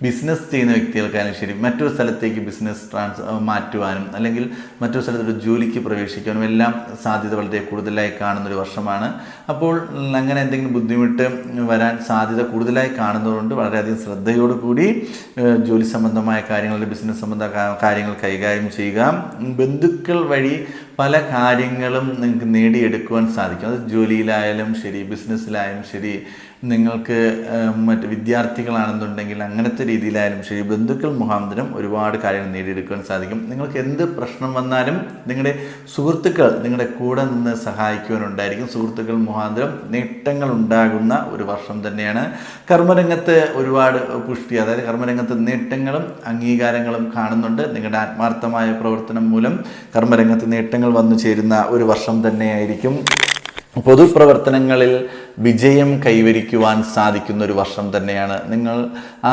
Business ചെയ്യുന്ന വ്യക്തികൾക്കായാലും ശരി, മറ്റൊരു സ്ഥലത്തേക്ക് ബിസിനസ് മാറ്റുവാനും അല്ലെങ്കിൽ മറ്റൊരു സ്ഥലത്തൊരു ജോലിക്ക് പ്രവേശിക്കാനും എല്ലാം സാധ്യത വളരെ കൂടുതലായി കാണുന്നൊരു വർഷമാണ്. അപ്പോൾ അങ്ങനെ എന്തെങ്കിലും ബുദ്ധിമുട്ട് വരാൻ സാധ്യത കൂടുതലായി കാണുന്നതുകൊണ്ട് വളരെയധികം ശ്രദ്ധയോടുകൂടി ജോലി സംബന്ധമായ കാര്യങ്ങൾ, ബിസിനസ് സംബന്ധ കാര്യങ്ങൾ കൈകാര്യം ചെയ്യുക. ബന്ധുക്കൾ വഴി പല കാര്യങ്ങളും നിങ്ങൾക്ക് നേടിയെടുക്കുവാൻ സാധിക്കും. അത് ജോലിയിലായാലും ശരി, ബിസിനസ്സിലായാലും ശരി, നിങ്ങൾക്ക് മറ്റ് വിദ്യാർത്ഥികളാണെന്നുണ്ടെങ്കിൽ അങ്ങനത്തെ രീതിയിലായാലും ശരി, ബന്ധുക്കൾ മുഖാന്തരം ഒരുപാട് കാര്യങ്ങൾ നേടിയെടുക്കുവാൻ സാധിക്കും. നിങ്ങൾക്ക് എന്ത് പ്രശ്നം വന്നാലും നിങ്ങളുടെ സുഹൃത്തുക്കൾ നിങ്ങളുടെ കൂടെ നിന്ന് സഹായിക്കുവാനുണ്ടായിരിക്കും. സുഹൃത്തുക്കൾ മുഖാന്തരം നേട്ടങ്ങൾ ഉണ്ടാകുന്ന ഒരു വർഷം തന്നെയാണ്. കർമ്മരംഗത്ത് ഒരുപാട് പുഷ്ടി, അതായത് കർമ്മരംഗത്ത് നേട്ടങ്ങളും അംഗീകാരങ്ങളും കാണുന്നുണ്ട്. നിങ്ങളുടെ ആത്മാർത്ഥമായ പ്രവർത്തനം മൂലം കർമ്മരംഗത്ത് നേട്ടങ്ങൾ വന്നു ചേരുന്ന ഒരു വർഷം തന്നെയായിരിക്കും. പൊതുപ്രവർത്തനങ്ങളിൽ വിജയം കൈവരിക്കുവാൻ സാധിക്കുന്ന ഒരു വർഷം തന്നെയാണ്. നിങ്ങൾ ആ